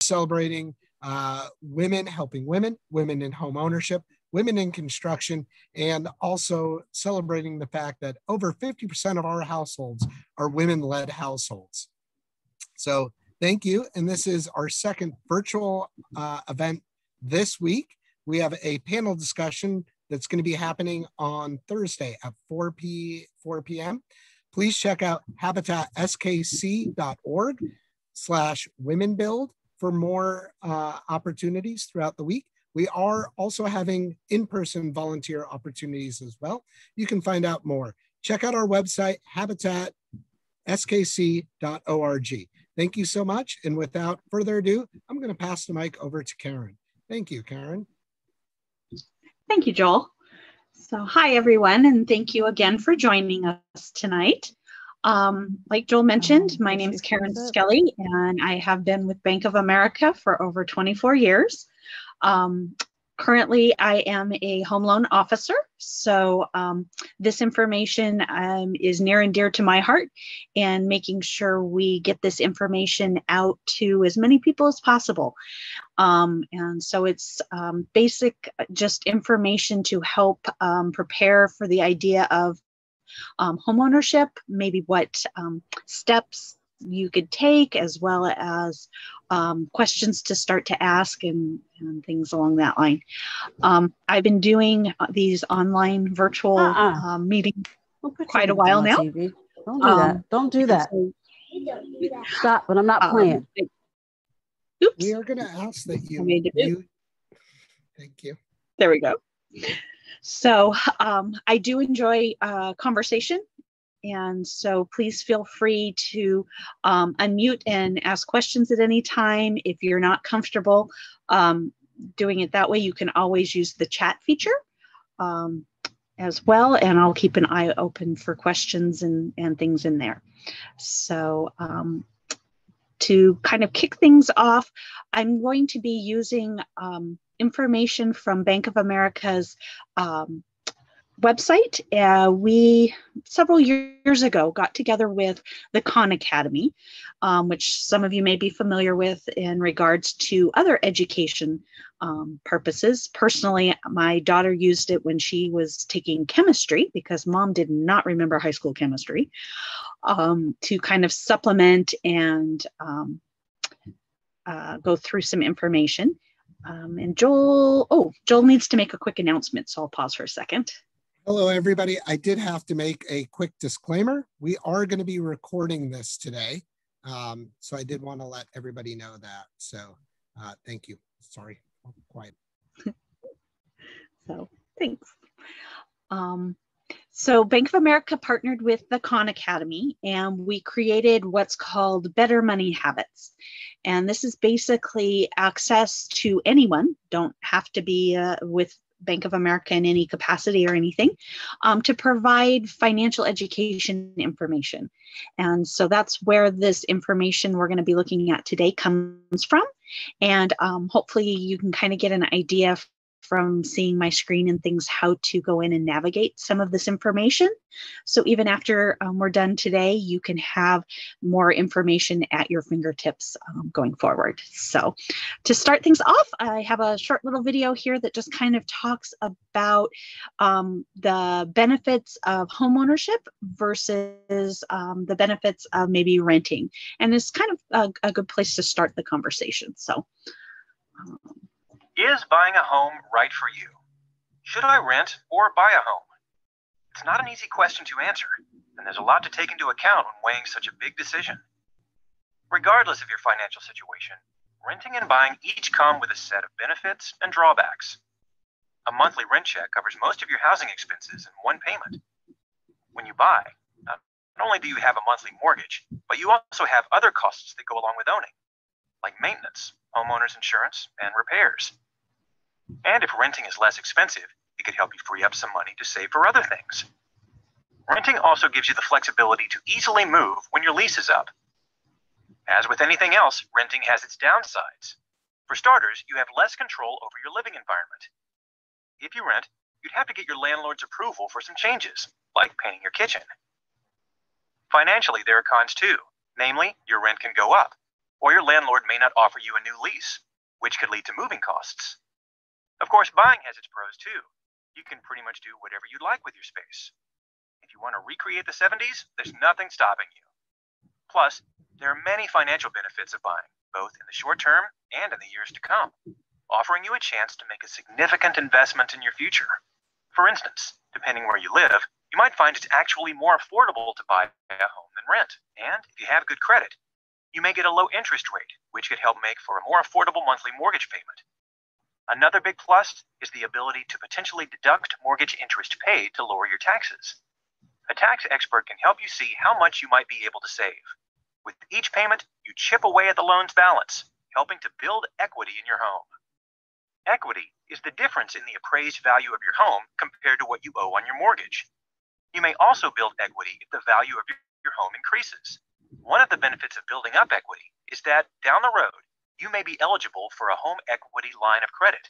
celebrating women helping women, women in home ownership, women in construction, and also celebrating the fact that over 50% of our households are women-led households. So thank you. And this is our second virtual event this week. We have a panel discussion that's going to be happening on Thursday at 4 p.m. Please check out habitatskc.org/womenbuild for more opportunities throughout the week. We are also having in-person volunteer opportunities as well. You can find out more. Check out our website, habitatskc.org. Thank you so much. And without further ado, I'm going to pass the mic over to Karen. Thank you, Karen. Thank you, Joel. So hi, everyone, and thank you again for joining us tonight. Like Joel mentioned, my name is Karen Skelly, and I have been with Bank of America for over 24 years. Currently, I am a home loan officer, so this information is near and dear to my heart, and making sure we get this information out to as many people as possible. And so it's basic just information to help prepare for the idea of homeownership, maybe what steps you could take, as well as questions to start to ask and things along that line. I've been doing these online virtual meetings quite a while now. TV. Don't do that. Don't do that. Stop, but I'm not playing. Oops. We are going to ask that you mute. Thank you. There we go. So I do enjoy conversation. And so please feel free to unmute and ask questions at any time. If you're not comfortable doing it that way, you can always use the chat feature as well. And I'll keep an eye open for questions and things in there. So to kind of kick things off, I'm going to be using information from Bank of America's website. We several years ago got together with the Khan Academy, which some of you may be familiar with in regards to other education purposes. Personally, my daughter used it when she was taking chemistry, because mom did not remember high school chemistry, to kind of supplement and go through some information. And Joel needs to make a quick announcement, so I'll pause for a second. Hello, everybody. I did have to make a quick disclaimer. We are going to be recording this today. So I did want to let everybody know that. So thank you. Sorry, I'm quiet. So thanks. So Bank of America partnered with the Khan Academy, and we created what's called Better Money Habits. And this is basically access to anyone, don't have to be with Bank of America in any capacity or anything, to provide financial education information. And so that's where this information we're going to be looking at today comes from. And hopefully you can kind of get an idea from seeing my screen and things, how to go in and navigate some of this information. So even after we're done today, you can have more information at your fingertips going forward. So to start things off, I have a short little video here that just kind of talks about the benefits of homeownership versus the benefits of maybe renting. And it's kind of a good place to start the conversation. So. Is buying a home right for you? Should I rent or buy a home? It's not an easy question to answer, and there's a lot to take into account when weighing such a big decision. Regardless of your financial situation, renting and buying each come with a set of benefits and drawbacks. A monthly rent check covers most of your housing expenses in one payment. When you buy, not only do you have a monthly mortgage, but you also have other costs that go along with owning, like maintenance, homeowners insurance, and repairs. And if renting is less expensive, it could help you free up some money to save for other things. Renting also gives you the flexibility to easily move when your lease is up. As with anything else, renting has its downsides. For starters, you have less control over your living environment. If you rent, you'd have to get your landlord's approval for some changes, like painting your kitchen. Financially, there are cons too. Namely, your rent can go up, Or your landlord may not offer you a new lease, which could lead to moving costs. Of course, buying has its pros too. You can pretty much do whatever you'd like with your space. If you want to recreate the 70s, there's nothing stopping you. Plus, there are many financial benefits of buying, both in the short term and in the years to come, offering you a chance to make a significant investment in your future. For instance, depending where you live, you might find it's actually more affordable to buy a home than rent. And if you have good credit, you may get a low interest rate, which could help make for a more affordable monthly mortgage payment. Another big plus is the ability to potentially deduct mortgage interest paid to lower your taxes. A tax expert can help you see how much you might be able to save. With each payment, you chip away at the loan's balance, helping to build equity in your home. Equity is the difference in the appraised value of your home compared to what you owe on your mortgage. You may also build equity if the value of your home increases. One of the benefits of building up equity is that down the road, you may be eligible for a home equity line of credit,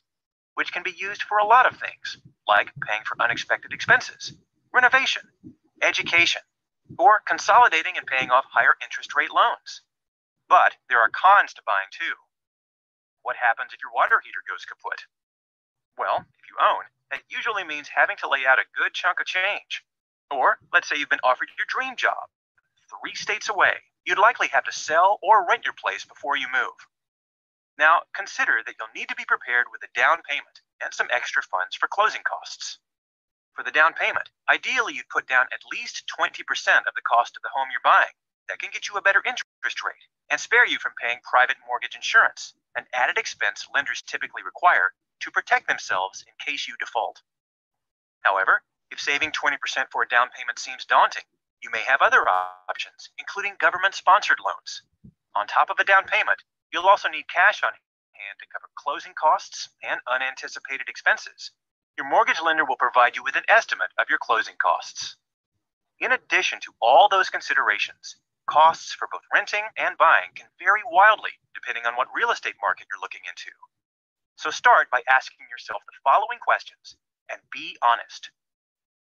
which can be used for a lot of things, like paying for unexpected expenses, renovation, education, or consolidating and paying off higher interest rate loans. But there are cons to buying too. What happens if your water heater goes kaput? Well, if you own, that usually means having to lay out a good chunk of change. Or let's say you've been offered your dream job 3 states away. You'd likely have to sell or rent your place before you move. Now, consider that you'll need to be prepared with a down payment and some extra funds for closing costs. For the down payment, ideally you'd put down at least 20% of the cost of the home you're buying. That can get you a better interest rate and spare you from paying private mortgage insurance, an added expense lenders typically require to protect themselves in case you default. However, if saving 20% for a down payment seems daunting, you may have other options, including government-sponsored loans. On top of a down payment, you'll also need cash on hand to cover closing costs and unanticipated expenses. Your mortgage lender will provide you with an estimate of your closing costs. In addition to all those considerations, costs for both renting and buying can vary wildly depending on what real estate market you're looking into. So start by asking yourself the following questions and be honest.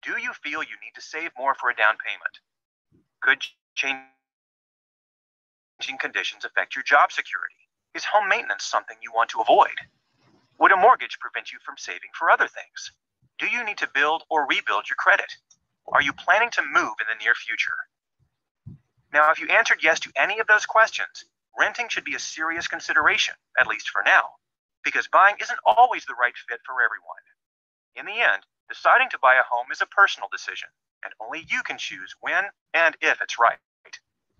Do you feel you need to save more for a down payment? Could changing conditions affect your job security? Is home maintenance something you want to avoid? Would a mortgage prevent you from saving for other things? Do you need to build or rebuild your credit? Are you planning to move in the near future? Now, if you answered yes to any of those questions, renting should be a serious consideration, at least for now, because buying isn't always the right fit for everyone. In the end, deciding to buy a home is a personal decision, and only you can choose when and if it's right.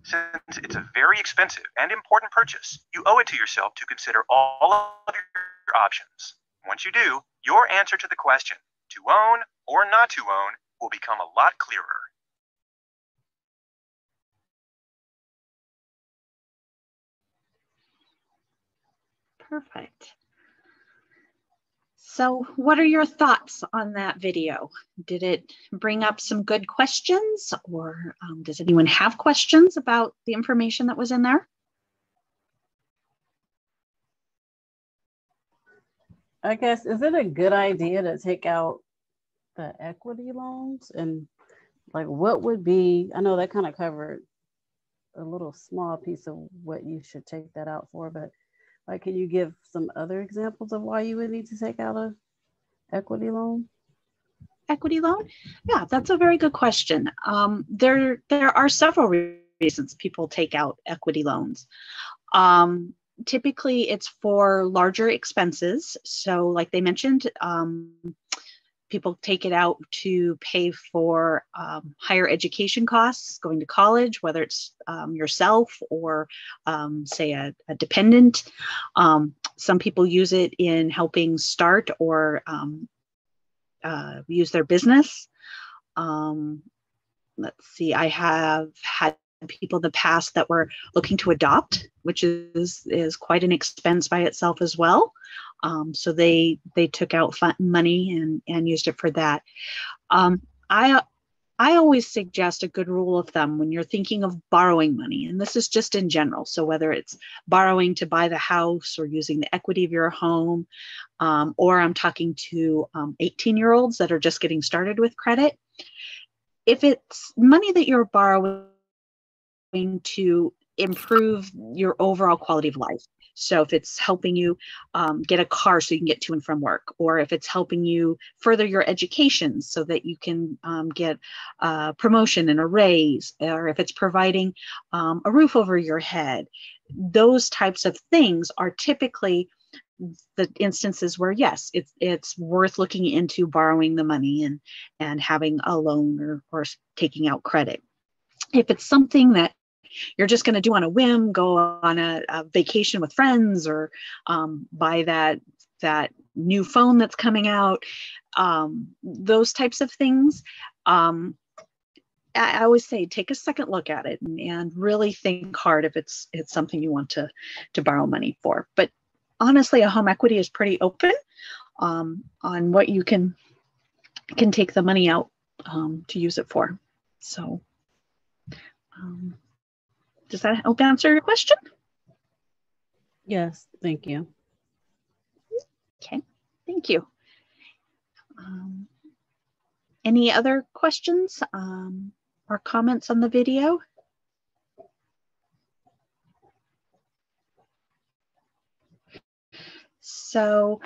Since it's a very expensive and important purchase, you owe it to yourself to consider all of your options. Once you do, your answer to the question, to own or not to own, will become a lot clearer. Perfect. So what are your thoughts on that video? Did it bring up some good questions, or does anyone have questions about the information that was in there? I guess, is it a good idea to take out the equity loans? And like, what would be, I know that kind of covered a little small piece of what you should take that out for, but like, can you give some other examples of why you would need to take out a equity loan? Equity loan? Yeah, that's a very good question. There are several reasons people take out equity loans. Typically, it's for larger expenses. So like they mentioned, people take it out to pay for higher education costs, going to college, whether it's yourself or say a dependent. Some people use it in helping start or use their business. Let's see, I have had people in the past that were looking to adopt, which is quite an expense by itself as well. So they took out money and used it for that. I always suggest a good rule of thumb when you're thinking of borrowing money, and this is just in general. So whether it's borrowing to buy the house or using the equity of your home, or I'm talking to 18-year-olds that are just getting started with credit, if it's money that you're borrowing to improve your overall quality of life. So if it's helping you get a car so you can get to and from work, or if it's helping you further your education so that you can get a promotion and a raise, or if it's providing a roof over your head, those types of things are typically the instances where, yes, it's worth looking into borrowing the money and having a loan or taking out credit. If it's something that you're just going to do on a whim, go on a vacation with friends, or buy that new phone that's coming out, those types of things, I always say take a second look at it and really think hard if it's something you want to borrow money for. But honestly, a home equity is pretty open on what you can take the money out to use it for. So does that help answer your question? Yes, thank you. Okay, thank you. Any other questions or comments on the video? So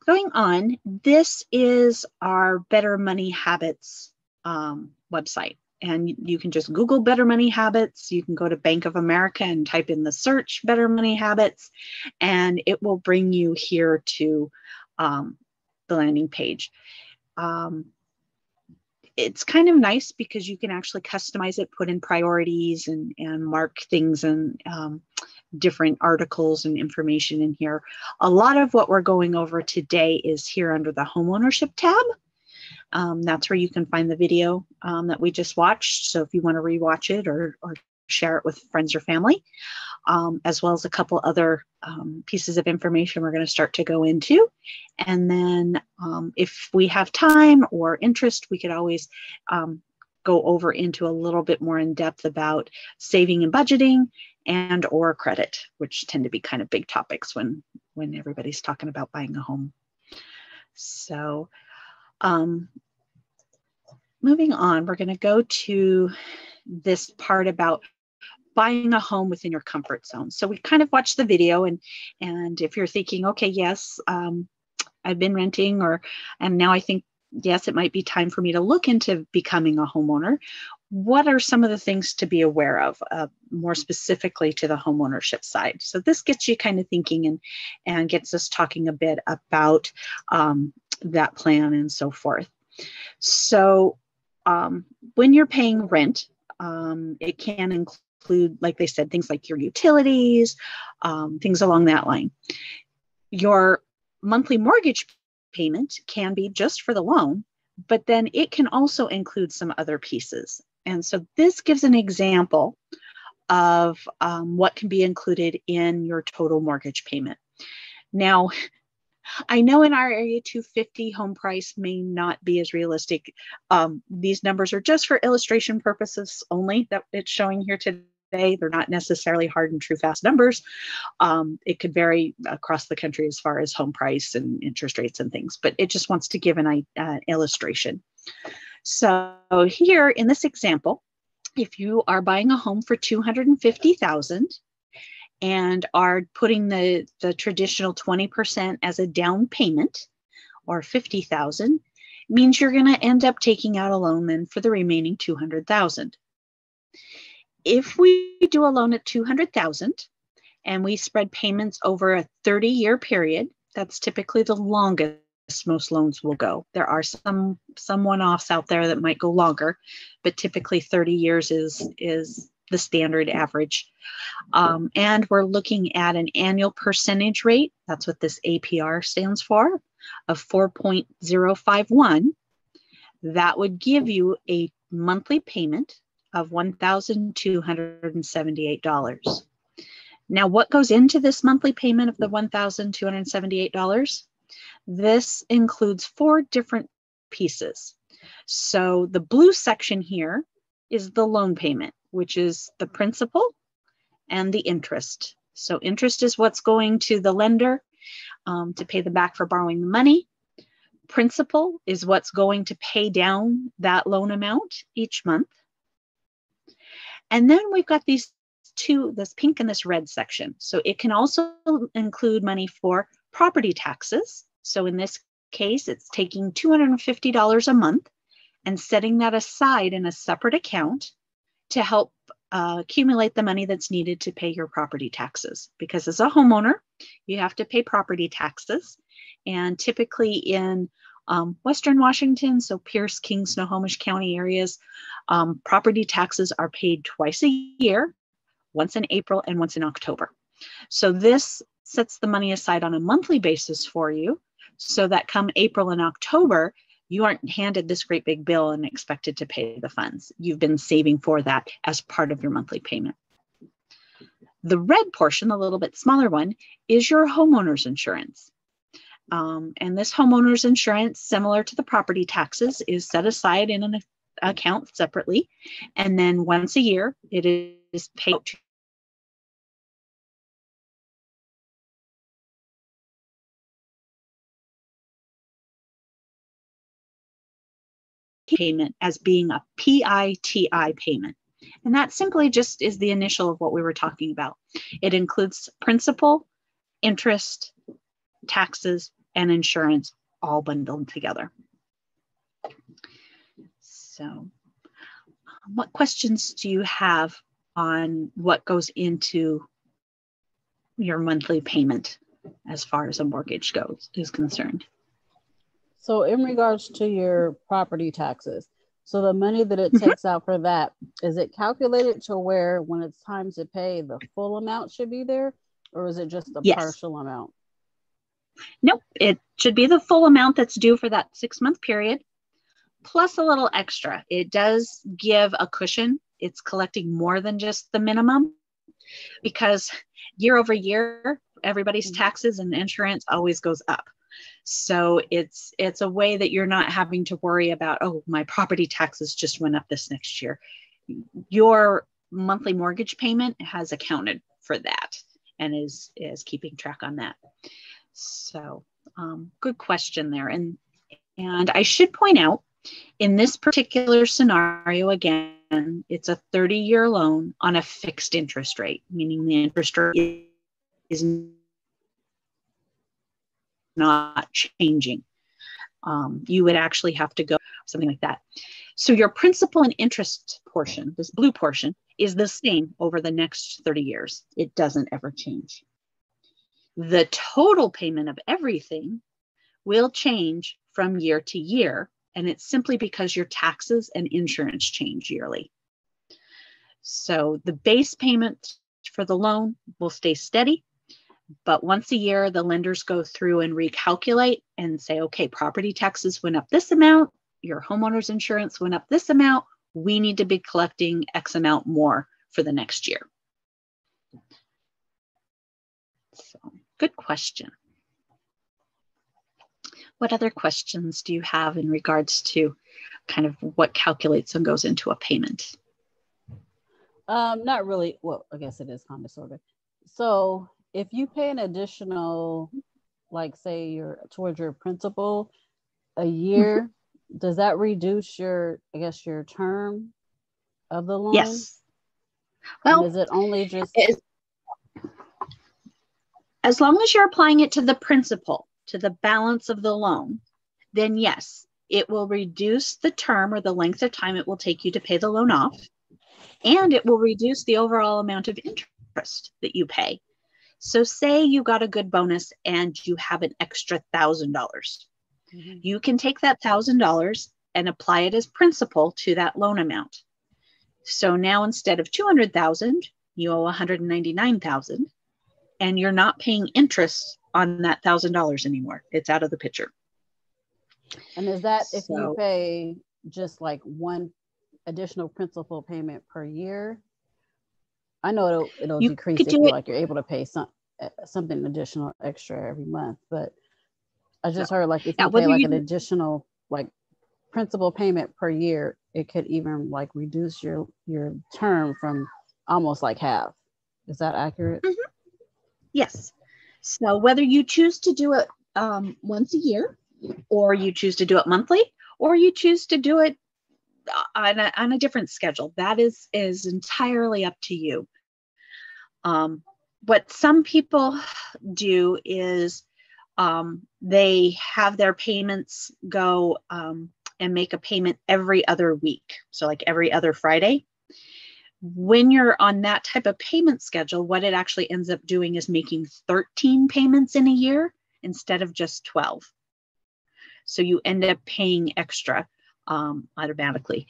going on, this is our Better Money Habits website. And you can just Google Better Money Habits. You can go to Bank of America and type in the search Better Money Habits, and it will bring you here to the landing page. It's kind of nice because you can actually customize it, put in priorities and mark things and different articles and information in here. A lot of what we're going over today is here under the homeownership tab. That's where you can find the video that we just watched. So if you want to rewatch it or share it with friends or family, as well as a couple other pieces of information we're going to start to go into. And then if we have time or interest, we could always go over into a little bit more in depth about saving and budgeting and or credit, which tend to be kind of big topics when everybody's talking about buying a home. So moving on, we're going to go to this part about buying a home within your comfort zone. So we kind of watched the video, and if you're thinking, okay, yes, I've been renting, and now I think, yes, it might be time for me to look into becoming a homeowner. What are some of the things to be aware of, more specifically to the homeownership side? So this gets you kind of thinking and gets us talking a bit about that plan and so forth. So when you're paying rent, it can include, like they said, things like your utilities, things along that line. Your monthly mortgage payment can be just for the loan, but then it can also include some other pieces. And so this gives an example of what can be included in your total mortgage payment. Now, I know in our area, $250 home price may not be as realistic. These numbers are just for illustration purposes only that it's showing here today. They're not necessarily hard and true fast numbers. It could vary across the country as far as home price and interest rates and things, but it just wants to give an illustration. So here in this example, if you are buying a home for $250,000 and are putting the traditional 20% as a down payment, or $50,000, means you're going to end up taking out a loan then for the remaining $200,000. If we do a loan at $200,000 and we spread payments over a 30-year period, that's typically the longest most loans will go. There are some one-offs out there that might go longer, but typically 30 years is the standard average. And we're looking at an annual percentage rate, that's what this APR stands for, of 4.051. That would give you a monthly payment of $1,278. Now, what goes into this monthly payment of the $1,278? This includes 4 different pieces. So the blue section here is the loan payment, which is the principal and the interest. So interest is what's going to the lender to pay them back for borrowing the money. Principal is what's going to pay down that loan amount each month. And then we've got these this pink and this red section. So it can also include money for property taxes. So in this case, it's taking $250 a month and setting that aside in a separate account to help accumulate the money that's needed to pay your property taxes. Because as a homeowner, you have to pay property taxes. And typically in Western Washington, so Pierce, King, Snohomish County areas, property taxes are paid twice a year, once in April and once in October. So this sets the money aside on a monthly basis for you, so that come April and October, you aren't handed this great big bill and expected to pay the funds. You've been saving for that as part of your monthly payment. The red portion, the little bit smaller one, is your homeowner's insurance. And this homeowner's insurance, similar to the property taxes, is set aside in an account separately. And then once a year, it is paid to payment as being a PITI payment. And that simply just is the initial of what we were talking about. It includes principal, interest, taxes, and insurance all bundled together. So what questions do you have on what goes into your monthly payment as far as a mortgage is concerned? So in regards to your property taxes, so the money that it takes out for that, is it calculated to where when it's time to pay, the full amount should be there? Or is it just a partial amount? Nope, it should be the full amount that's due for that 6-month period, plus a little extra. It does give a cushion. It's collecting more than just the minimum, because year over year, everybody's taxes and insurance always goes up. So it's a way that you're not having to worry about, oh, my property taxes just went up this next year. Your monthly mortgage payment has accounted for that and is keeping track on that. So good question there. And I should point out, in this particular scenario, again, it's a 30-year loan on a fixed interest rate, meaning the interest rate is not changing. You would actually have to go something like that. So your principal and interest portion, this blue portion, is the same over the next 30 years. It doesn't ever change. The total payment of everything will change from year to year, and it's simply because your taxes and insurance change yearly. So the base payment for the loan will stay steady, but once a year, the lenders go through and recalculate and say, okay, property taxes went up this amount, your homeowner's insurance went up this amount, we need to be collecting X amount more for the next year. So, good question. What other questions do you have in regards to kind of what calculates and goes into a payment? Not really. Well, I guess it is kind of sort of. So if you pay an additional, like say towards your principal a year, does that reduce your term of the loan? Yes. Well, and is it only just as long as you're applying it to the principal, to the balance of the loan, then yes, it will reduce the term or the length of time it will take you to pay the loan off, and it will reduce the overall amount of interest that you pay. So say you got a good bonus and you have an extra $1,000. You can take that $1,000 and apply it as principal to that loan amount. So now instead of $200,000, you owe $199,000, and you're not paying interest on that $1,000 anymore. It's out of the picture. And is that if you pay just like one additional principal payment per year? I know it'll decrease if you're able to pay something additional extra every month, but I just heard like if you pay like an additional like principal payment per year, it could even like reduce your term from almost like half. Is that accurate? Yes. So whether you choose to do it once a year, or you choose to do it monthly, or you choose to do it on a different schedule, that is entirely up to you. What some people do is they have their payments go and make a payment every other week. So like every other Friday. When you're on that type of payment schedule, what it actually ends up doing is making 13 payments in a year instead of just 12. So you end up paying extra automatically.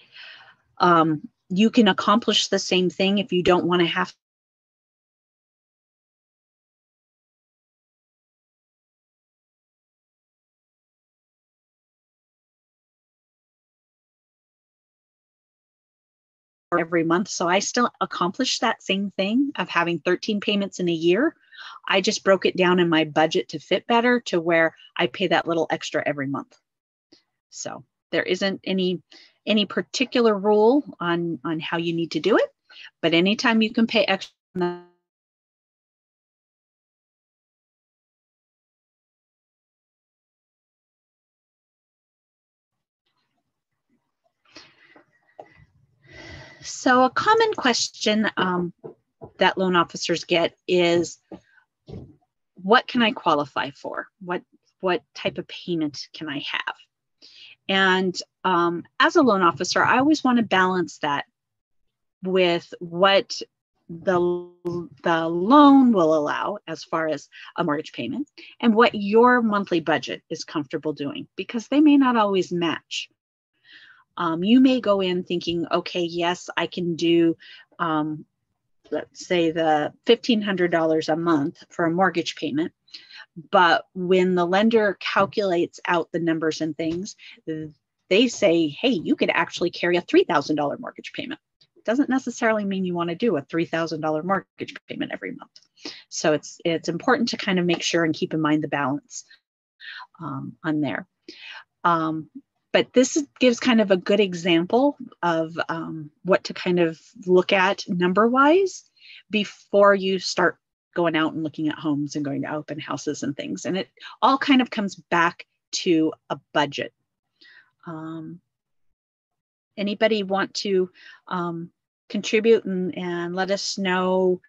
You can accomplish the same thing if you don't want to have every month. So I still accomplish that same thing of having 13 payments in a year. I just broke it down in my budget to fit better to where I pay that little extra every month. So there isn't any particular rule on how you need to do it, but anytime you can pay extra. So a common question that loan officers get is, what can I qualify for? What type of payment can I have? And as a loan officer, I always want to balance that with what the loan will allow as far as a mortgage payment and what your monthly budget is comfortable doing, because they may not always match. You may go in thinking, okay, yes, I can do, let's say the $1,500 a month for a mortgage payment. But when the lender calculates out the numbers and things, they say, hey, you could actually carry a $3,000 mortgage payment. It doesn't necessarily mean you want to do a $3,000 mortgage payment every month. So it's important to kind of make sure and keep in mind the balance on there. But this gives kind of a good example of what to kind of look at number-wise before you start going out and looking at homes and going to open houses and things. And it all kind of comes back to a budget. Anybody want to contribute and let us know?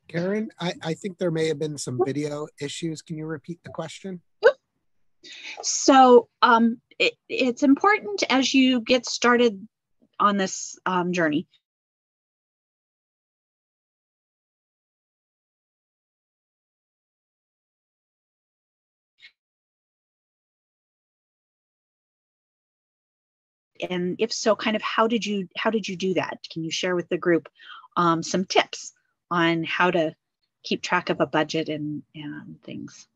Karen, I think there may have been some video issues. Can you repeat the question? So it's important as you get started on this journey. And if so, kind of how did you do that? Can you share with the group some tips on how to keep track of a budget and things?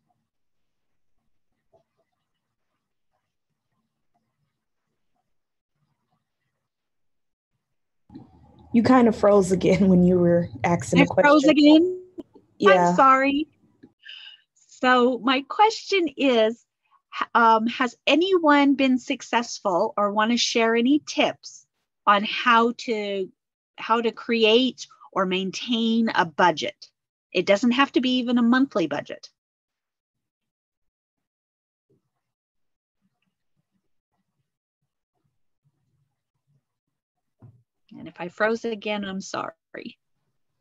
You kind of froze again when you were asking the question. I froze again? Yeah. I'm sorry. So my question is, has anyone been successful or want to share any tips on how to create or maintain a budget? It doesn't have to be even a monthly budget. And if I froze again, I'm sorry.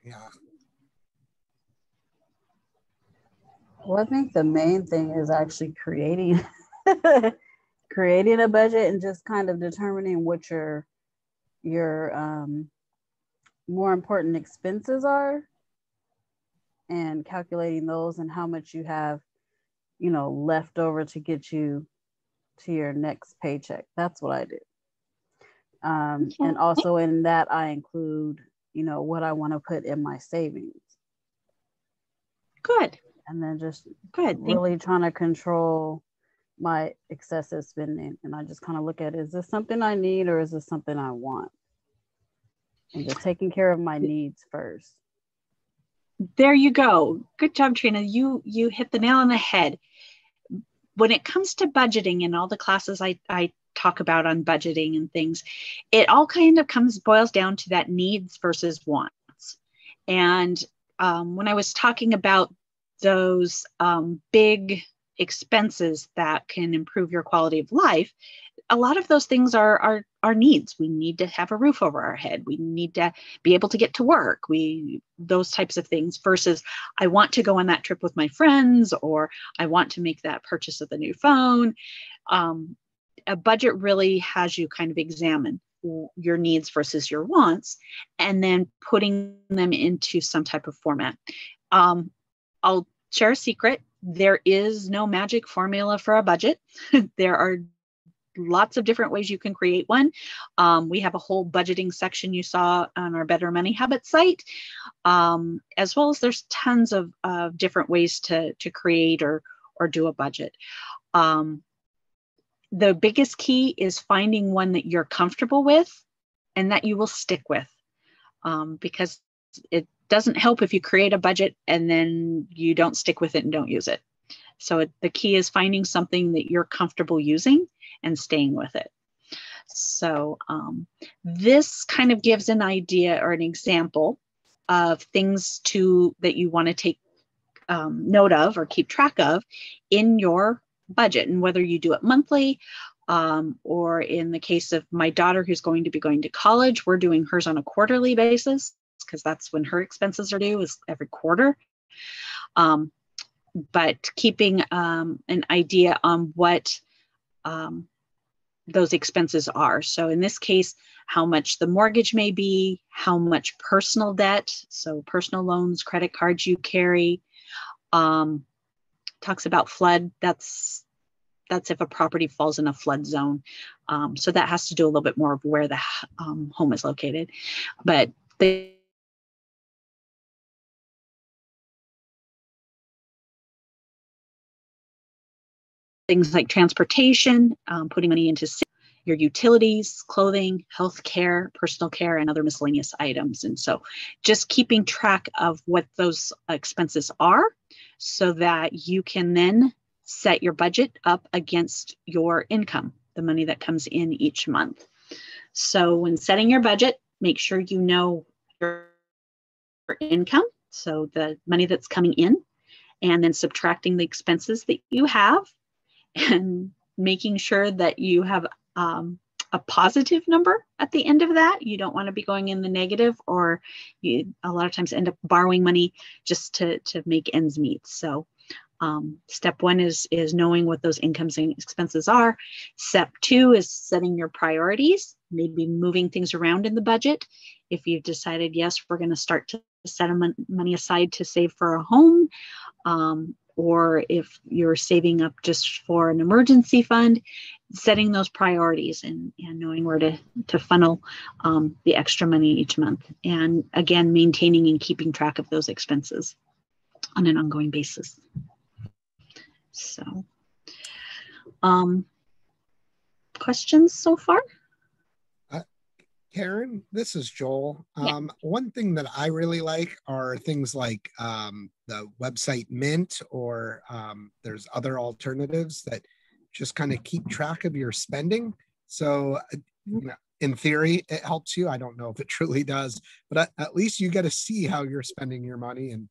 Yeah. Well, I think the main thing is actually creating a budget and just kind of determining what your more important expenses are and calculating those and how much you have, left over to get you to your next paycheck. That's what I do. And also in that, I include, what I want to put in my savings. Good. And then just good. Really trying to control my excessive spending. And I just kind of look at, is this something I need or is this something I want? And just taking care of my needs first. There you go. Good job, Trina. You hit the nail on the head. When it comes to budgeting in all the classes I talk about on budgeting and things, it all kind of boils down to that needs versus wants. And when I was talking about those big expenses that can improve your quality of life, a lot of those things are needs. We need to have a roof over our head. We need to be able to get to work. Those types of things versus I want to go on that trip with my friends, or I want to make that purchase of the new phone. A budget really has you kind of examine your needs versus your wants, and then putting them into some type of format. I'll share a secret. There is no magic formula for a budget. There are lots of different ways you can create one. We have a whole budgeting section you saw on our Better Money Habits site, as well as there's tons of different ways to create or do a budget. The biggest key is finding one that you're comfortable with and that you will stick with, because it doesn't help if you create a budget and then you don't stick with it and don't use it. So the key is finding something that you're comfortable using and staying with it. So this kind of gives an idea or an example of things that you want to take note of or keep track of in your budget, and whether you do it monthly, or in the case of my daughter who's going to be going to college, we're doing hers on a quarterly basis because that's when her expenses are due, is every quarter. But keeping an idea on what those expenses are. So in this case, how much the mortgage may be, how much personal debt, so personal loans, credit cards you carry. Talks about flood. That's if a property falls in a flood zone. So that has to do a little bit more of where the home is located. But things like transportation, putting money into your utilities, clothing, health care, personal care, and other miscellaneous items. And so just keeping track of what those expenses are so that you can then set your budget up against your income, the money that comes in each month. So when setting your budget, make sure you know your income, so the money that's coming in, and then subtracting the expenses that you have, and making sure that you have a positive number at the end of that. You don't want to be going in the negative, or you a lot of times end up borrowing money just to make ends meet. So step one is knowing what those incomes and expenses are. Step two is setting your priorities, maybe moving things around in the budget. If you've decided, yes, we're going to start to set money aside to save for a home, or if you're saving up just for an emergency fund, setting those priorities and knowing where to funnel the extra money each month. And again, maintaining and keeping track of those expenses on an ongoing basis. So, questions so far? Karen, this is Joel. Yeah. One thing that I really like are things like the website Mint, or there's other alternatives that just kind of keep track of your spending. So in theory, it helps you. I don't know if it truly does, but at least you get to see how you're spending your money. And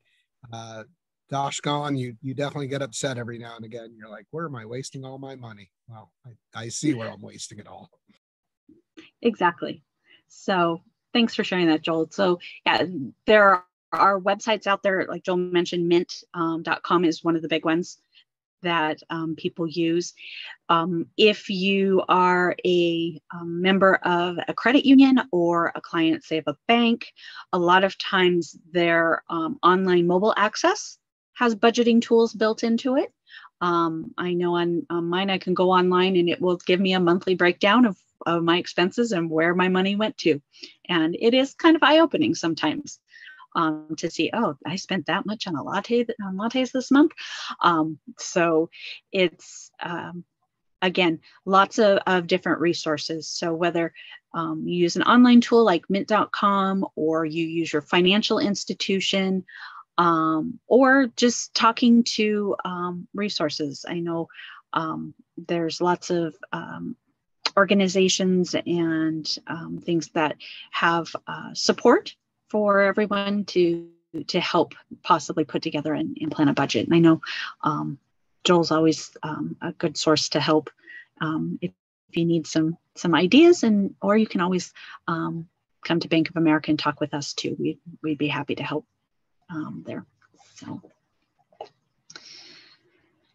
gosh gone, you definitely get upset every now and again. You're like, where am I wasting all my money? Well, I see where I'm wasting it all. Exactly. So thanks for sharing that, Joel. So yeah, there are websites out there, like Joel mentioned, mint.com is one of the big ones that people use. If you are a member of a credit union or a client, say, of a bank, a lot of times their online mobile access has budgeting tools built into it. I know on mine, I can go online and it will give me a monthly breakdown of my expenses and where my money went to. And it is kind of eye-opening sometimes to see, oh, I spent that much on lattes this month. So it's, again, lots of different resources. So whether you use an online tool like mint.com, or you use your financial institution, or just talking to resources. I know there's lots of organizations and things that have support for everyone to help possibly put together and plan a budget. And I know Joel's always a good source to help if you need some ideas, or you can always come to Bank of America and talk with us too. We'd be happy to help there.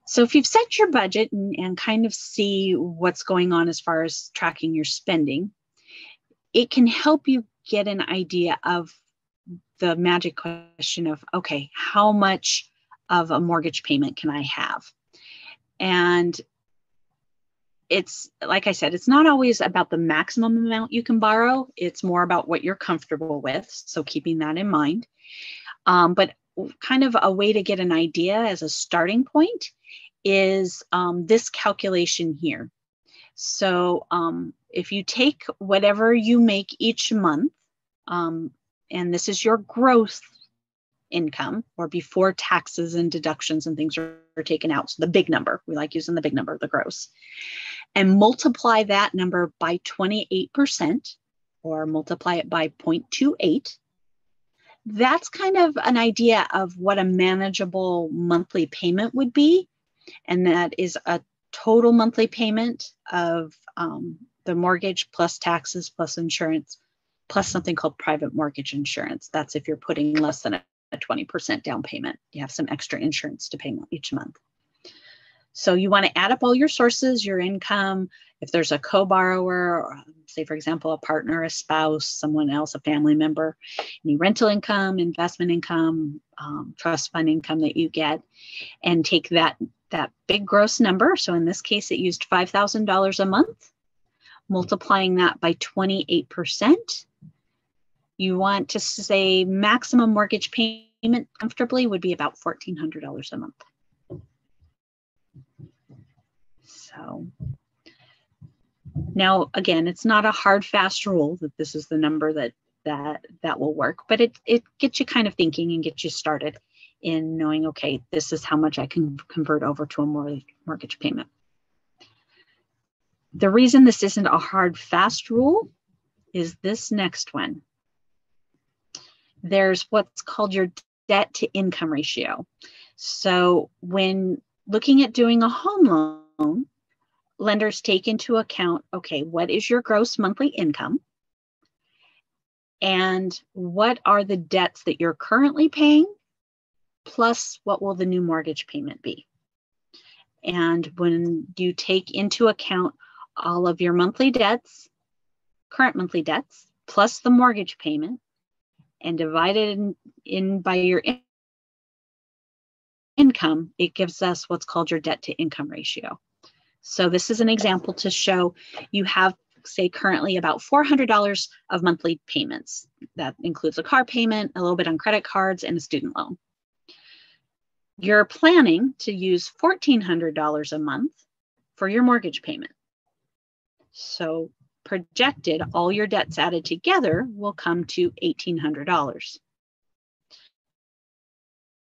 So if you've set your budget and kind of see what's going on as far as tracking your spending, it can help you get an idea of the magic question of, okay, how much of a mortgage payment can I have? And it's, like I said, it's not always about the maximum amount you can borrow. It's more about what you're comfortable with. So keeping that in mind. But kind of a way to get an idea as a starting point is this calculation here. So if you take whatever you make each month, and this is your gross income, or before taxes and deductions and things are taken out, so the big number, we like using the big number, the gross, and multiply that number by 28%, or multiply it by 0.28, that's kind of an idea of what a manageable monthly payment would be. And that is a total monthly payment of the mortgage plus taxes plus insurance plus something called private mortgage insurance. That's if you're putting less than a 20% down payment. You have some extra insurance to pay each month. So you want to add up all your sources, your income. If there's a co-borrower, or say, for example, a partner, a spouse, someone else, a family member, any rental income, investment income, trust fund income that you get, and take that big gross number. So in this case, it used $5,000 a month, multiplying that by 28%. You want to say maximum mortgage payment comfortably would be about $1,400 a month. So now, again, it's not a hard, fast rule that this is the number that will work, but it gets you kind of thinking and gets you started in knowing, okay, this is how much I can convert over to a mortgage payment. The reason this isn't a hard, fast rule is this next one. There's what's called your debt to income ratio. So when looking at doing a home loan, lenders take into account, okay, what is your gross monthly income? And what are the debts that you're currently paying? Plus, what will the new mortgage payment be? And when you take into account all of your monthly debts, current monthly debts, plus the mortgage payment, and divide it in by your income, it gives us what's called your debt to income ratio. So this is an example to show you have, say, currently about $400 of monthly payments. That includes a car payment, a little bit on credit cards, and a student loan. You're planning to use $1,400 a month for your mortgage payment. So projected, all your debts added together will come to $1,800.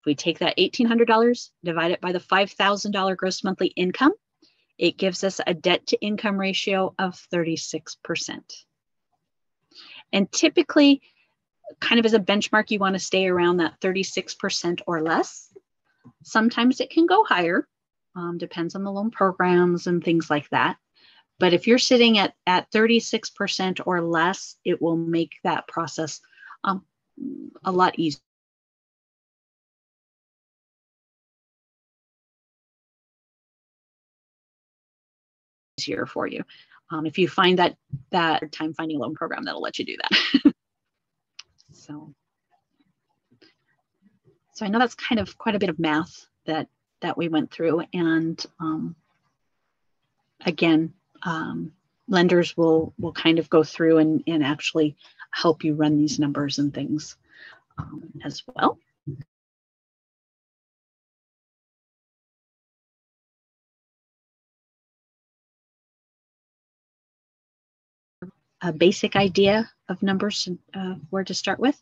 If we take that $1,800, divide it by the $5,000 gross monthly income, it gives us a debt to income ratio of 36%. And typically, kind of as a benchmark, you want to stay around that 36% or less. Sometimes it can go higher, depends on the loan programs and things like that. But if you're sitting at 36% or less, it will make that process a lot easier. For you. If you find that time finding a loan program, that'll let you do that. So I know that's kind of quite a bit of math that we went through. And again, lenders will kind of go through and actually help you run these numbers and things as well. A basic idea of numbers, where to start with.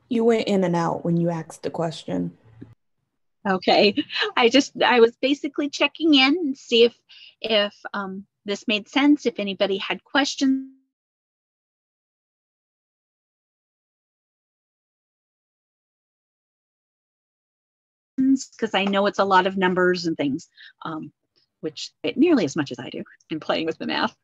You went in and out when you asked the question. Okay. I was basically checking in and see if this made sense, if anybody had questions. Because I know it's a lot of numbers and things, which nearly as much as I do in playing with the math.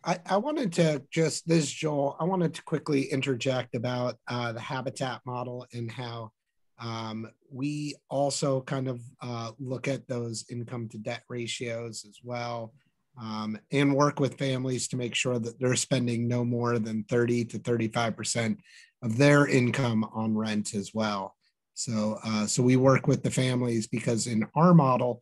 I wanted to this is Joel. I wanted to quickly interject about the habitat model and how we also kind of look at those income to debt ratios as well, and work with families to make sure that they're spending no more than 30 to 35% of their income on rent as well. So we work with the families because in our model,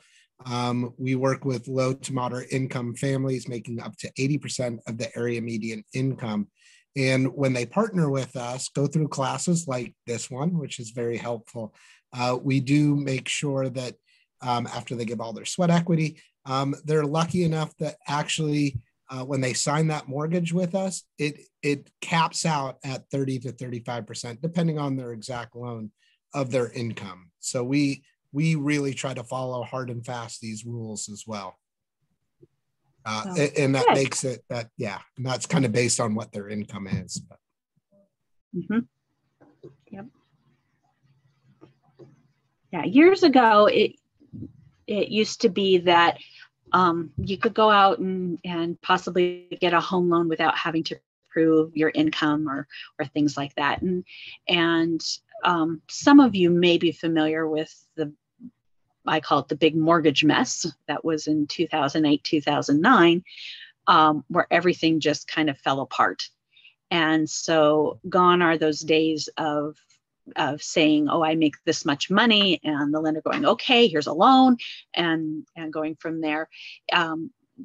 we work with low to moderate income families making up to 80% of the area median income. And when they partner with us, go through classes like this one, which is very helpful, we do make sure that after they give all their sweat equity, they're lucky enough that actually when they sign that mortgage with us, it caps out at 30 to 35%, depending on their exact loan of their income. So we really try to follow hard and fast these rules as well. And that makes it that, yeah, and that's kind of based on what their income is. Mm-hmm. Yep. Yeah, years ago, it used to be that you could go out and possibly get a home loan without having to prove your income or things like that. And some of you may be familiar with I call it the big mortgage mess that was in 2008, 2009, where everything just kind of fell apart. And so gone are those days of saying, oh, I make this much money, and the lender going, okay, here's a loan, and going from there.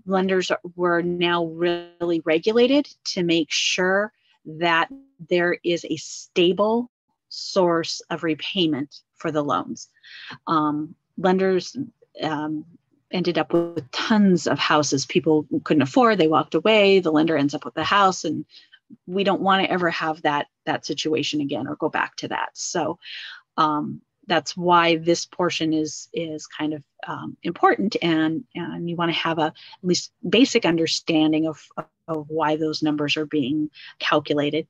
Lenders were now really regulated to make sure that there is a stable source of repayment for the loans. Lenders ended up with tons of houses people couldn't afford. They walked away. The lender ends up with the house, and we don't want to ever have that situation again or go back to that. So that's why this portion is kind of important, and you want to have at least basic understanding of why those numbers are being calculated.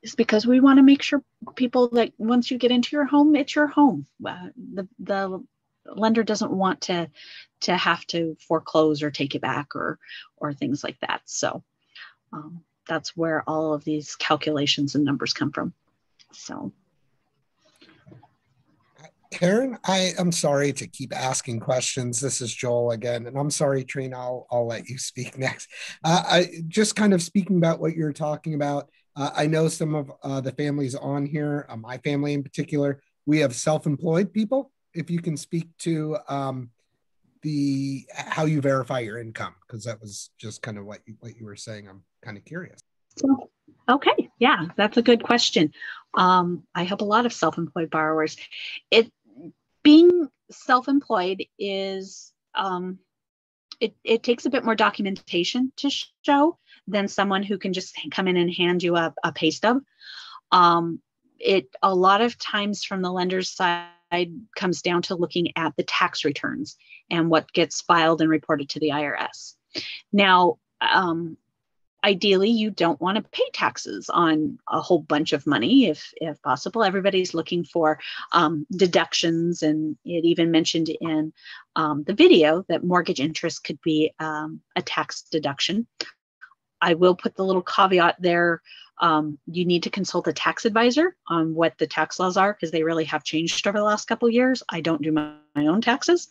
Is because we want to make sure people that once you get into your home, it's your home. The lender doesn't want to have to foreclose or take it back or things like that. So that's where all of these calculations and numbers come from. So, Karen, I'm sorry to keep asking questions. This is Joel again, and I'm sorry, Trina. I'll let you speak next. I just kind of speaking about what you're talking about. I know some of the families on here, my family in particular, we have self-employed people. If you can speak to how you verify your income, because that was just kind of what you were saying. I'm kind of curious. Okay, yeah, that's a good question. I have a lot of self-employed borrowers. Being self-employed is it takes a bit more documentation to show than someone who can just come in and hand you a pay stub. It a lot of times from the lender's side comes down to looking at the tax returns and what gets filed and reported to the IRS. Now, ideally, you don't want to pay taxes on a whole bunch of money if possible. Everybody's looking for deductions, and it even mentioned in the video that mortgage interest could be a tax deduction. I will put the little caveat there. You need to consult a tax advisor on what the tax laws are, because they really have changed over the last couple of years. I don't do my own taxes.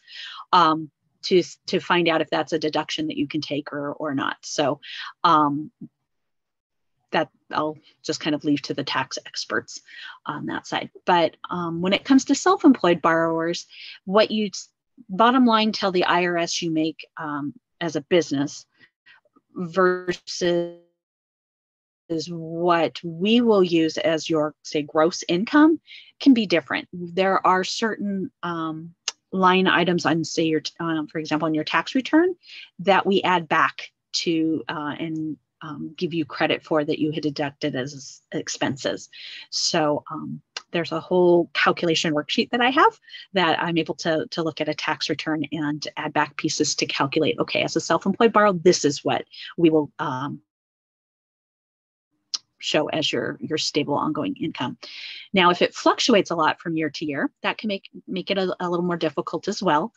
To find out if that's a deduction that you can take or not. So that I'll just kind of leave to the tax experts on that side. But when it comes to self-employed borrowers, what you bottom line tell the IRS you make as a business versus what we will use as your, say, gross income can be different. There are certain line items on, say, your, for example, on your tax return that we add back to and give you credit for that you had deducted as expenses. So there's a whole calculation worksheet that I have that I'm able to look at a tax return and add back pieces to calculate, okay, as a self-employed borrower, this is what we will show as your stable ongoing income. Now, if it fluctuates a lot from year to year, that can make it a little more difficult as well.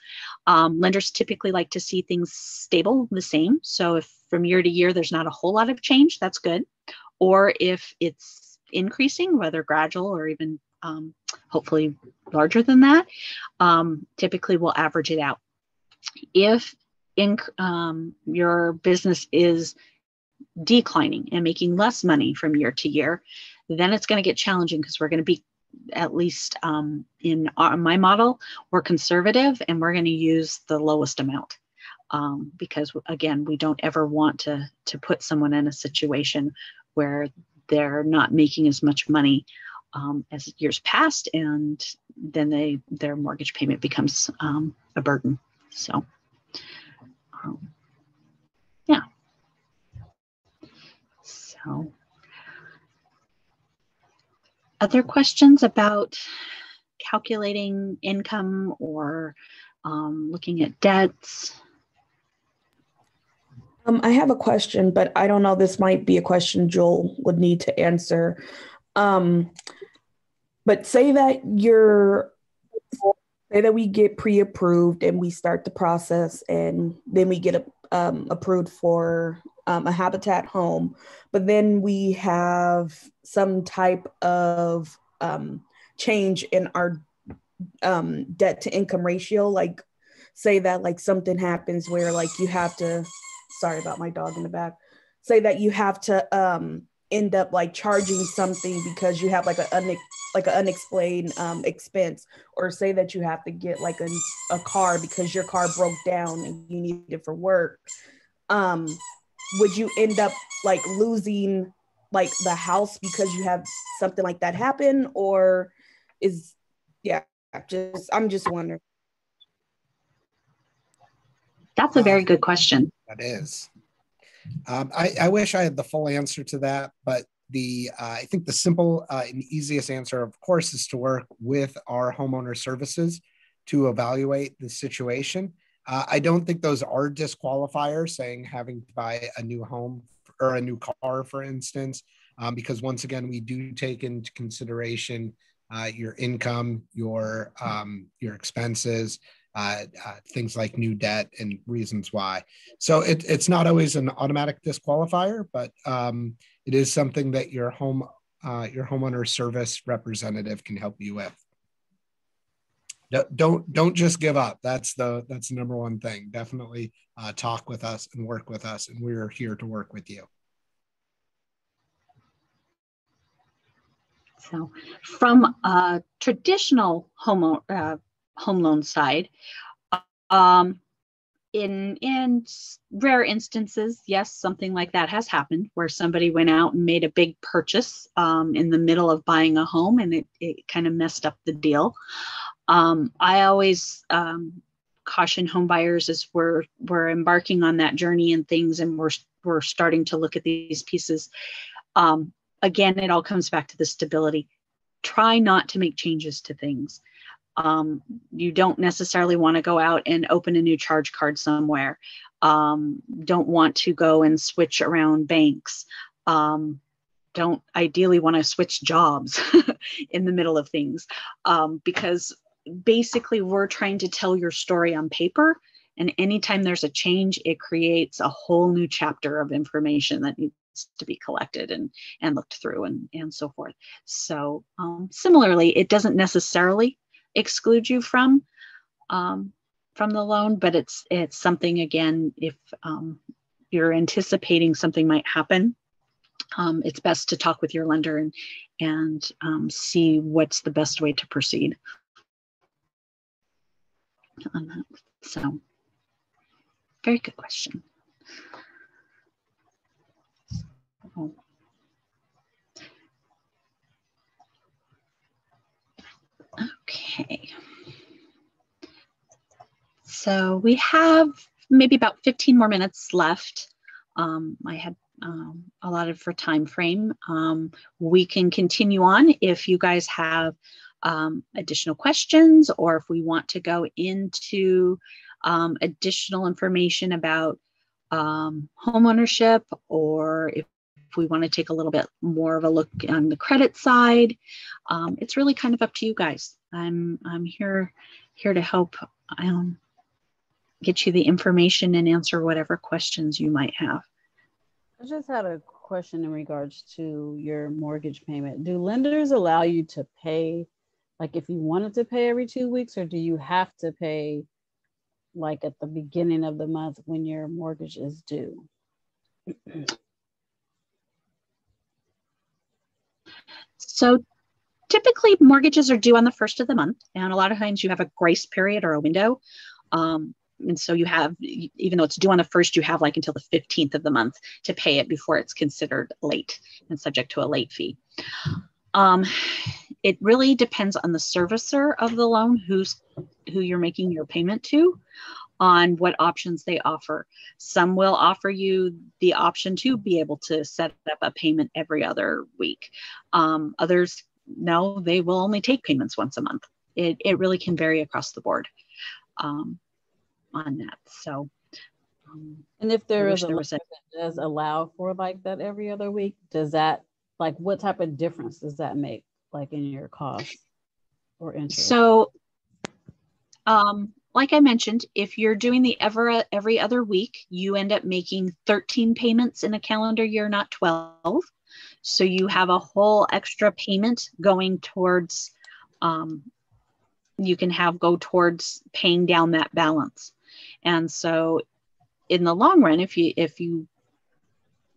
Lenders typically like to see things stable, the same. So if from year to year there's not a whole lot of change, that's good. Or if it's increasing, whether gradual or even hopefully larger than that, typically we'll average it out. If your business is declining and making less money from year to year, then it's going to get challenging, because we're going to be, at least in my model, we're conservative and we're going to use the lowest amount, because again, we don't ever want to put someone in a situation where they're not making as much money as years past, and then their mortgage payment becomes a burden. So yeah. So, other questions about calculating income or looking at debts? I have a question, but I don't know. This might be a question Joel would need to answer. But say that we get pre-approved and we start the process, and then we get approved for a Habitat home, but then we have some type of change in our debt to income ratio. Like, say that like something happens where like you have to, sorry about my dog in the back, say that you have to end up like charging something because you have like an unexplained expense, or say that you have to get like a car because your car broke down and you need it for work. Would you end up like losing like the house because you have something like that happen? Or I'm just wondering. That's a very good question. That is. I wish I had the full answer to that, but I think the simple and easiest answer, of course, is to work with our homeowner services to evaluate the situation. I don't think those are disqualifiers, saying having to buy a new home or a new car, for instance, because once again, we do take into consideration your income, your expenses, things like new debt and reasons why. So it's not always an automatic disqualifier, but it is something that your homeowner service representative can help you with. Don't just give up. That's the number one thing. Definitely talk with us and work with us, and we're here to work with you. So, from a traditional home loan side, in rare instances, yes, something like that has happened, where somebody went out and made a big purchase in the middle of buying a home, and it kind of messed up the deal. I always caution home buyers as we're embarking on that journey and things, and we're starting to look at these pieces. Again, it all comes back to the stability. Try not to make changes to things. You don't necessarily want to go out and open a new charge card somewhere. Don't want to go and switch around banks. Don't ideally want to switch jobs in the middle of things, because basically we're trying to tell your story on paper, and anytime there's a change, it creates a whole new chapter of information that needs to be collected and looked through and so forth. So similarly, it doesn't necessarily exclude you from the loan, but it's something, again, if you're anticipating something might happen, it's best to talk with your lender and see what's the best way to proceed on that. So, very good question. Okay. So we have maybe about 15 more minutes left. I had allotted for time frame. We can continue on if you guys have additional questions, or if we want to go into additional information about home ownership, or if we want to take a little bit more of a look on the credit side. It's really kind of up to you guys. I'm here to help get you the information and answer whatever questions you might have. I just had a question in regards to your mortgage payment. Do lenders allow you to pay, like if you wanted to pay every 2 weeks, or do you have to pay like at the beginning of the month when your mortgage is due? So typically mortgages are due on the first of the month, and a lot of times you have a grace period or a window. And so you have, even though it's due on the first, you have like until the 15th of the month to pay it before it's considered late and subject to a late fee. It really depends on the servicer of the loan, who you're making your payment to, on what options they offer. Some will offer you the option to be able to set up a payment every other week. Others, no, they will only take payments once a month. It really can vary across the board on that. So, and if there is a loan that does allow for like that every other week, does that, like, what type of difference does that make, like in your cost or interest? So, like I mentioned, if you're doing the every other week, you end up making 13 payments in a calendar year, not 12. So you have a whole extra payment going towards, you can have go towards paying down that balance. And so in the long run, if you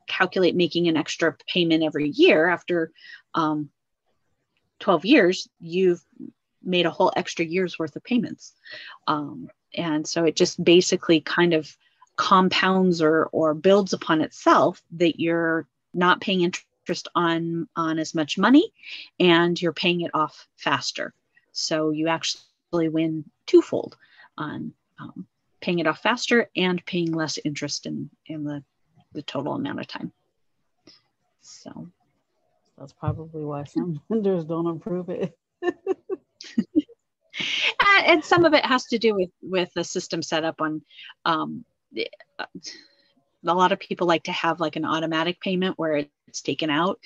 calculate making an extra payment every year after 12 years, you've made a whole extra year's worth of payments. And so it just basically kind of compounds or builds upon itself, that you're not paying interest on as much money, and you're paying it off faster. So you actually win twofold on paying it off faster and paying less interest in the total amount of time. So that's probably why some lenders don't approve it. And some of it has to do with the system set up on, a lot of people like to have like an automatic payment where it's taken out.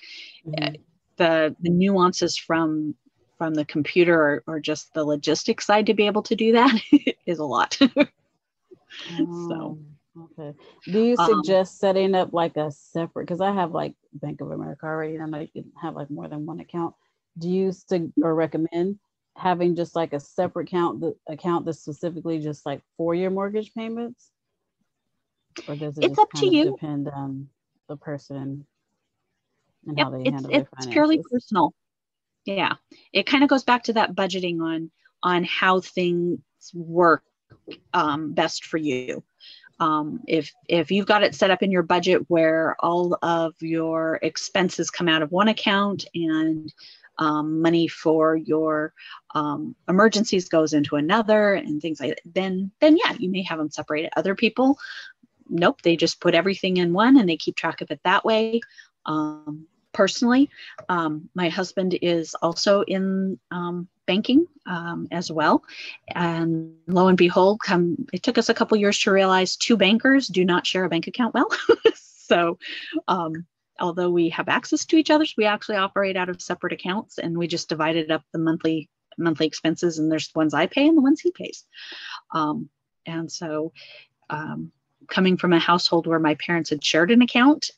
Mm-hmm. The nuances from the computer or just the logistics side to be able to do that is a lot. So, okay. Do you suggest setting up like a separate, because I have like Bank of America already, and I know you can have like more than one account. Do you recommend having just like a separate account that's specifically just like for your mortgage payments? Or does it it's up to you. Depend on the person and how they handle their finances? It's purely personal. Yeah. It kind of goes back to that budgeting on how things work best for you. If you've got it set up in your budget where all of your expenses come out of one account and money for your emergencies goes into another and things like that, then yeah, you may have them separated. Other people, nope, they just put everything in one and they keep track of it that way. Personally, my husband is also in banking as well. And lo and behold, it took us a couple years to realize 2 bankers do not share a bank account well. So although we have access to each other's, we actually operate out of separate accounts, and we just divided up the monthly expenses, and there's the ones I pay and the ones he pays. And so coming from a household where my parents had shared an account,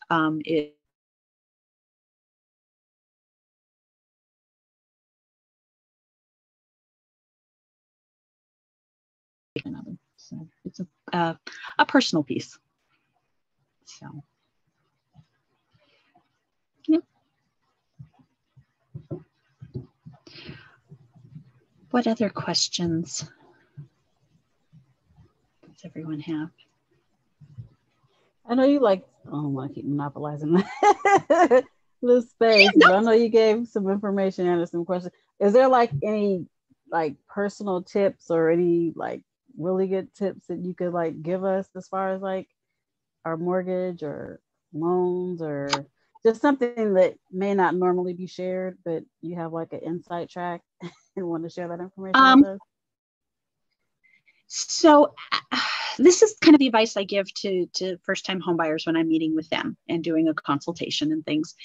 so it's a personal piece. So, yeah. What other questions does everyone have? I know you like, I don't want to keep monopolizing the space, but I know you gave some information and some questions. Is there like any like personal tips or any like really good tips that you could like give us as far as like our mortgage or loans, or just something that may not normally be shared, but you have like an insight track and want to share that information with us? So this is kind of the advice I give to first-time homebuyers when I'm meeting with them and doing a consultation and things.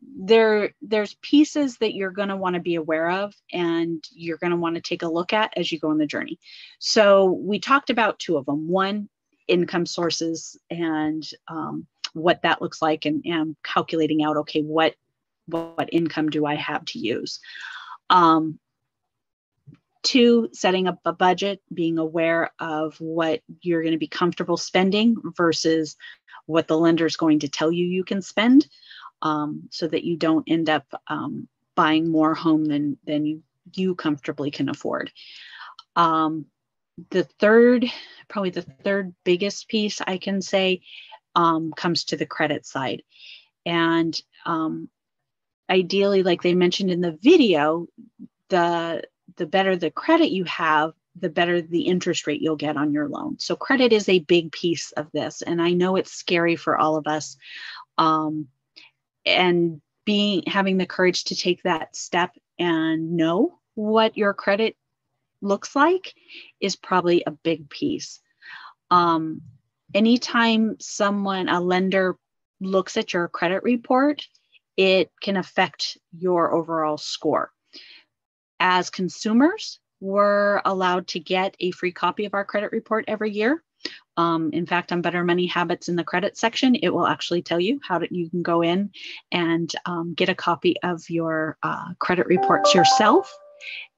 There's pieces that you're going to want to be aware of and you're going to want to take a look at as you go on the journey. So we talked about two of them. One, income sources and what that looks like, and calculating out, okay, what income do I have to use? Two, setting up a budget, being aware of what you're going to be comfortable spending versus what the lender is going to tell you you can spend, so that you don't end up buying more home than you comfortably can afford. The third biggest piece I can say comes to the credit side. And ideally, like they mentioned in the video, the better the credit you have, the better the interest rate you'll get on your loan. So credit is a big piece of this. And I know it's scary for all of us. And having the courage to take that step and know what your credit looks like is probably a big piece. Anytime a lender looks at your credit report, it can affect your overall score. As consumers, we're allowed to get a free copy of our credit report every year. In fact, on Better Money Habits in the credit section, it will actually tell you you can go in and get a copy of your credit reports yourself.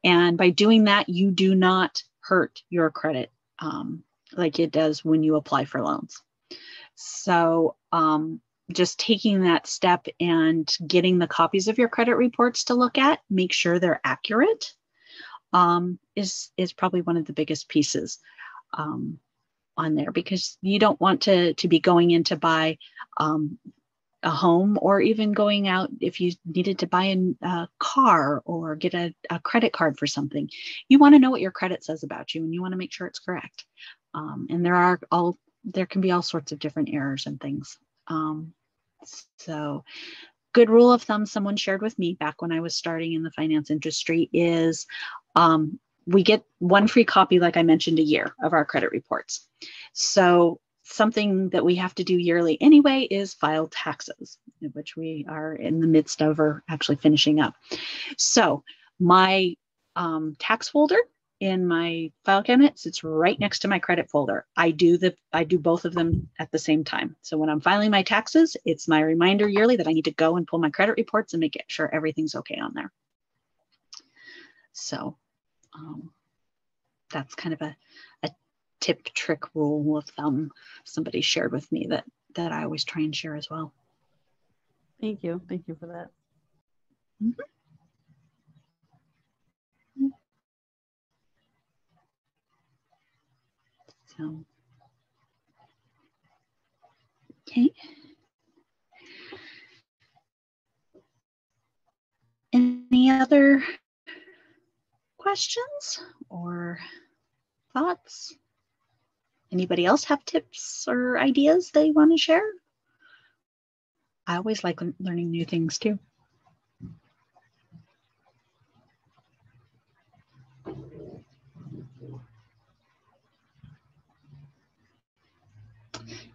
And by doing that, you do not hurt your credit like it does when you apply for loans. So just taking that step and getting the copies of your credit reports to look at, make sure they're accurate, is probably one of the biggest pieces on there, because you don't want to be going in to buy a home, or even going out if you needed to buy a car or get a credit card for something. You want to know what your credit says about you, and you want to make sure it's correct. And there can be all sorts of different errors and things. So good rule of thumb someone shared with me back when I was starting in the finance industry is we get one free copy, like I mentioned, a year of our credit reports. So something that we have to do yearly anyway is file taxes, which we are in the midst of, or actually finishing up. So my tax folder in my file cabinet sits right next to my credit folder. I do both of them at the same time. So when I'm filing my taxes, it's my reminder yearly that I need to go and pull my credit reports and make sure everything's okay on there. So that's kind of a tip, trick, rule of thumb somebody shared with me that I always try and share as well. Thank you. Thank you for that. Mm-hmm. So, okay. Any other questions or thoughts? Anybody else have tips or ideas they want to share? I always like learning new things too.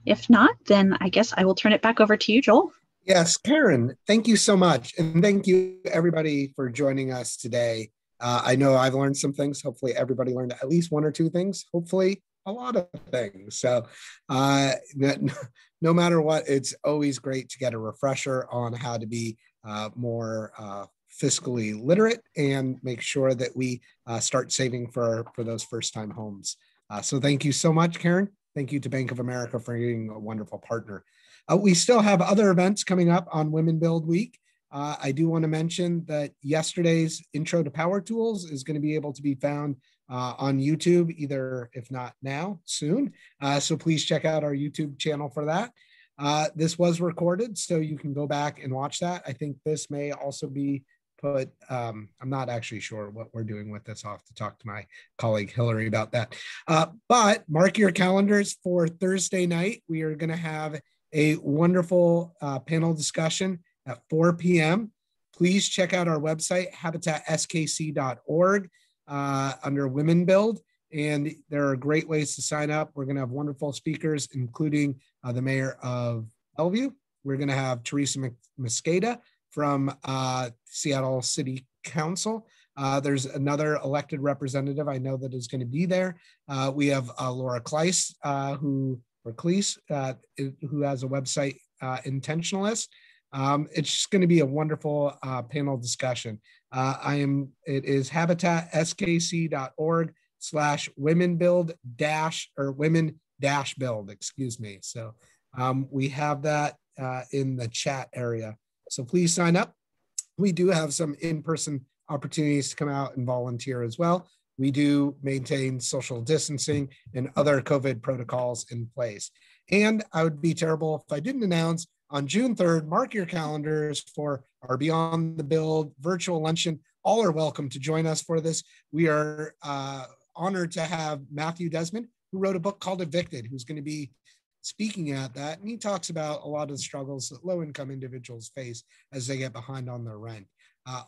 If not, then I guess I will turn it back over to you, Joel. Yes, Karen, thank you so much. And thank you everybody for joining us today. I know I've learned some things. Hopefully everybody learned at least one or two things, hopefully a lot of things. So no matter what, it's always great to get a refresher on how to be more fiscally literate and make sure that we start saving for those first-time homes. So thank you so much, Karen. Thank you to Bank of America for being a wonderful partner. We still have other events coming up on Women Build Week. I do want to mention that yesterday's Intro to Power Tools is going to be able to be found on YouTube, either, if not now, soon. So please check out our YouTube channel for that. This was recorded, so you can go back and watch that. I think this may also be put, I'm not actually sure what we're doing with this. I'll have to talk to my colleague Hillary about that. But mark your calendars for Thursday night. We are going to have a wonderful panel discussion at 4 p.m. Please check out our website, habitatskc.org, under Women Build. And there are great ways to sign up. We're going to have wonderful speakers, including the mayor of Bellevue. We're going to have Teresa Mosqueda from Seattle City Council. There's another elected representative I know that is going to be there. We have Laura Kleiss, who has a website, Intentionalist. It's just going to be a wonderful panel discussion. It is habitatskc.org/women-build, excuse me. So we have that in the chat area. So please sign up. We do have some in-person opportunities to come out and volunteer as well. We do maintain social distancing and other COVID protocols in place. And I would be terrible if I didn't announce on June 3rd, mark your calendars for our Beyond the Build virtual luncheon. All are welcome to join us for this. We are honored to have Matthew Desmond, who wrote a book called Evicted, who's going to be speaking at that. And he talks about a lot of the struggles that low-income individuals face as they get behind on their rent.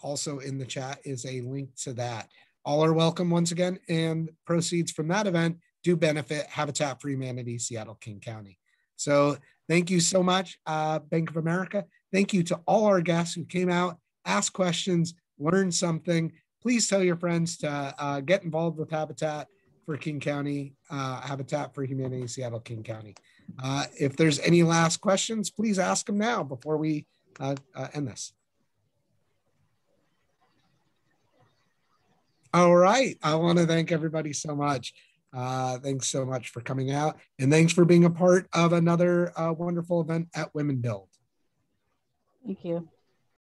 Also in the chat is a link to that. All are welcome once again, and proceeds from that event do benefit Habitat for Humanity, Seattle, King County. So thank you so much, Bank of America. Thank you to all our guests who came out, asked questions, learned something. Please tell your friends to get involved with Habitat for King County, Habitat for Humanity, Seattle, King County. If there's any last questions, please ask them now before we end this. All right. I want to thank everybody so much. Thanks so much for coming out, and thanks for being a part of another wonderful event at Women Build. Thank you.